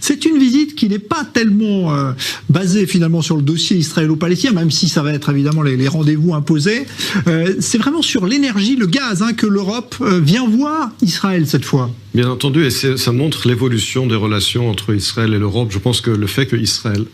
C'est une visite qui n'est pas tellement basée finalement sur le dossier israélo-palestinien, même si ça va être évidemment les rendez-vous imposés. C'est vraiment sur l'énergie, le gaz, que l'Europe vient voir Israël cette fois. Bien entendu, et ça montre l'évolution des relations entre Israël et l'Europe. Je pense que le fait que Israël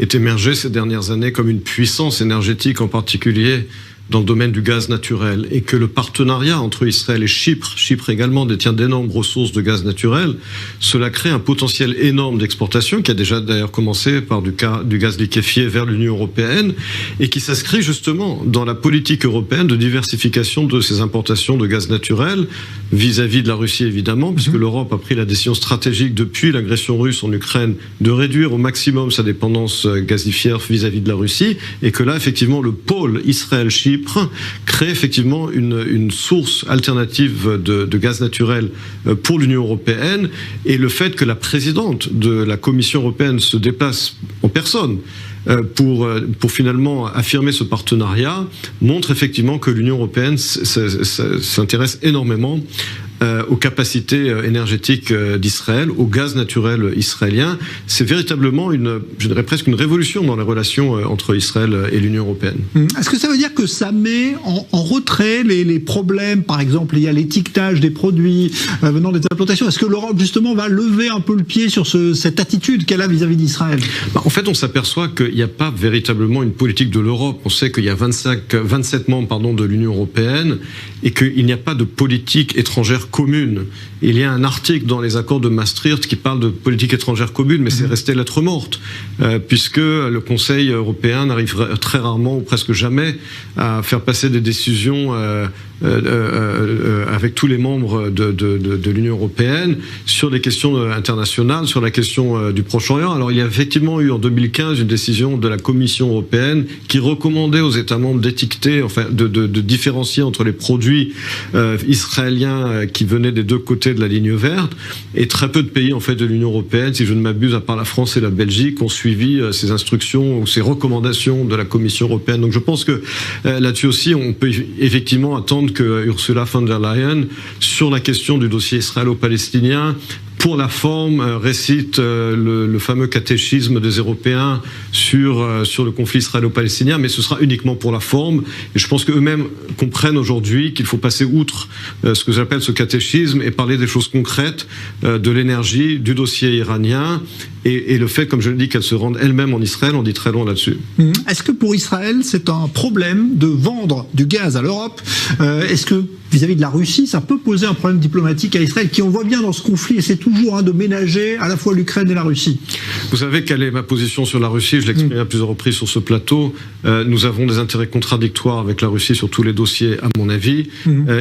ait émergé ces dernières années comme une puissance énergétique, en particulier dans le domaine du gaz naturel, et que le partenariat entre Israël et Chypre également détient d'énormes ressources de gaz naturel, cela crée un potentiel énorme d'exportation qui a déjà d'ailleurs commencé par du gaz liquéfié vers l'Union européenne et qui s'inscrit justement dans la politique européenne de diversification de ses importations de gaz naturel vis-à-vis de la Russie évidemment, puisque l'Europe a pris la décision stratégique depuis l'agression russe en Ukraine de réduire au maximum sa dépendance gazifière vis-à-vis de la Russie, et que là effectivement le pôle Israël-Chypre crée effectivement une source alternative de gaz naturel pour l'Union européenne, et le fait que la présidente de la Commission européenne se déplace en personne pour finalement affirmer ce partenariat montre effectivement que l'Union européenne s'intéresse énormément aux capacités énergétiques d'Israël, au gaz naturel israélien. C'est véritablement je dirais presque une révolution dans les relations entre Israël et l'Union européenne. Est-ce que ça veut dire que ça met en retrait les problèmes, par exemple, il y a l'étiquetage des produits venant des implantations? Est-ce que l'Europe, justement, va lever un peu le pied sur cette attitude qu'elle a vis-à-vis d'Israël? En fait, on s'aperçoit qu'il n'y a pas véritablement une politique de l'Europe. On sait qu'il y a 27 membres de l'Union européenne et qu'il n'y a pas de politique étrangère commune. Il y a un article dans les accords de Maastricht qui parle de politique étrangère commune, mais c'est resté lettre morte, puisque le Conseil européen n'arrive très rarement ou presque jamais à faire passer des décisions avec tous les membres de l'Union européenne sur les questions internationales, sur la question du Proche-Orient. Alors il y a effectivement eu en 2015 une décision de la Commission européenne qui recommandait aux États membres d'étiqueter, enfin de différencier entre les produits israéliens qui venaient des deux côtés de la ligne verte, et très peu de pays en fait de l'Union européenne, si je ne m'abuse, à part la France et la Belgique, ont suivi ces instructions ou ces recommandations de la Commission européenne. Donc je pense que là-dessus aussi, on peut effectivement attendre que Ursula von der Leyen, sur la question du dossier israélo-palestinien, pour la forme, récite le fameux catéchisme des Européens sur le conflit israélo-palestinien, mais ce sera uniquement pour la forme. Et je pense qu'eux-mêmes comprennent aujourd'hui qu'il faut passer outre ce que j'appelle ce catéchisme et parler des choses concrètes, de l'énergie, du dossier iranien, et le fait, comme je le dis, qu'elle se rende elle-même en Israël, on dit très long là-dessus. Est-ce que pour Israël, c'est un problème de vendre du gaz à l'Europe? Est-ce que vis-à-vis de la Russie, ça peut poser un problème diplomatique à Israël, qui on voit bien dans ce conflit, et c'est toujours de ménager à la fois l'Ukraine et la Russie? Vous savez quelle est ma position sur la Russie? Je l'ai exprimé à plusieurs reprises sur ce plateau. Nous avons des intérêts contradictoires avec la Russie sur tous les dossiers, à mon avis.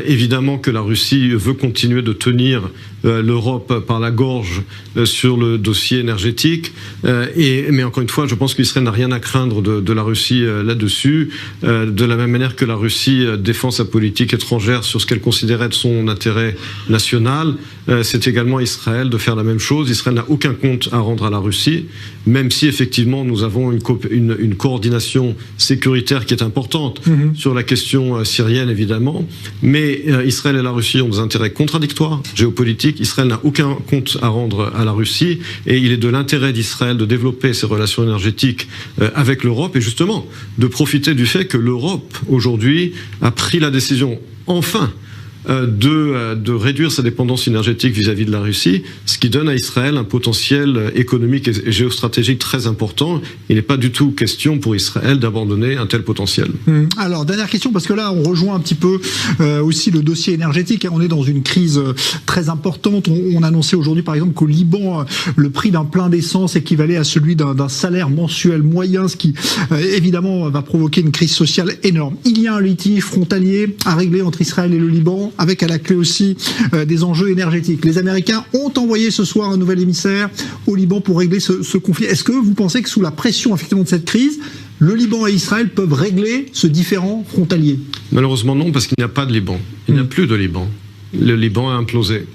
Évidemment que la Russie veut continuer de tenir l'Europe par la gorge sur le dossier énergétique. Mais encore une fois, je pense qu'Israël n'a rien à craindre de la Russie là-dessus. De la même manière que la Russie défend sa politique étrangère sur ce qu'elle considérait être son intérêt national, c'est également Israël de faire la même chose. Israël n'a aucun compte à rendre à la Russie, même si effectivement nous avons une coordination sécuritaire qui est importante sur la question syrienne évidemment. Mais Israël et la Russie ont des intérêts contradictoires, géopolitiques. Israël n'a aucun compte à rendre à la Russie, et il est de l'intérêt d'Israël de développer ses relations énergétiques avec l'Europe, et justement de profiter du fait que l'Europe aujourd'hui a pris la décision, enfin, de réduire sa dépendance énergétique vis-à-vis de la Russie, ce qui donne à Israël un potentiel économique et géostratégique très important. Il n'est pas du tout question pour Israël d'abandonner un tel potentiel. Alors, dernière question, parce que là, on rejoint un petit peu aussi le dossier énergétique. On est dans une crise très importante. On annonçait aujourd'hui, par exemple, qu'au Liban, le prix d'un plein d'essence équivalait à celui d'un salaire mensuel moyen, ce qui, évidemment, va provoquer une crise sociale énorme. Il y a un litige frontalier à régler entre Israël et le Liban, avec à la clé aussi des enjeux énergétiques. Les Américains ont envoyé ce soir un nouvel émissaire au Liban pour régler ce conflit. Est-ce que vous pensez que sous la pression effectivement de cette crise, le Liban et Israël peuvent régler ce différend frontalier? Malheureusement non, parce qu'il n'y a pas de Liban. Il n'y a plus de Liban. Le Liban a implosé.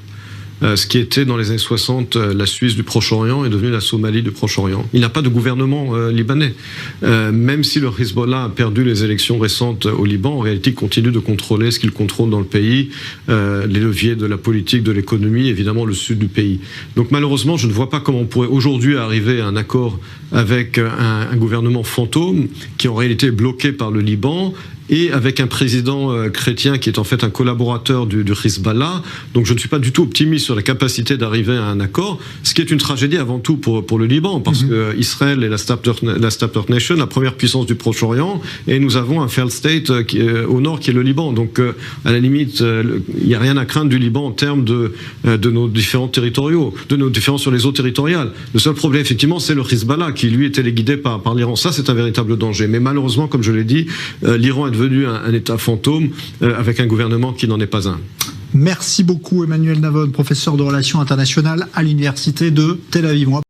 Ce qui était dans les années 60 la Suisse du Proche-Orient est devenu la Somalie du Proche-Orient. Il n'y a pas de gouvernement libanais. Même si le Hezbollah a perdu les élections récentes au Liban, en réalité, il continue de contrôler ce qu'il contrôle dans le pays, les leviers de la politique, de l'économie, évidemment le sud du pays. Donc malheureusement, je ne vois pas comment on pourrait aujourd'hui arriver à un accord avec un gouvernement fantôme qui en réalité est bloqué par le Liban et avec un président chrétien qui est en fait un collaborateur du Hezbollah. Donc je ne suis pas du tout optimiste sur la capacité d'arriver à un accord, ce qui est une tragédie avant tout pour le Liban, parce que Israël est la Start-up Nation, la première puissance du Proche-Orient, et nous avons un failed state au nord qui est le Liban. Donc à la limite, il n'y a rien à craindre du Liban en termes de nos différents territoriaux, de nos différences sur les eaux territoriales. Le seul problème, effectivement, c'est le Hezbollah qui, lui, est téléguidé par l'Iran. Ça, c'est un véritable danger. Mais malheureusement, comme je l'ai dit, l'Iran est devenu un État fantôme avec un gouvernement qui n'en est pas un. Merci beaucoup Emmanuel Navon, professeur de relations internationales à l'université de Tel Aviv.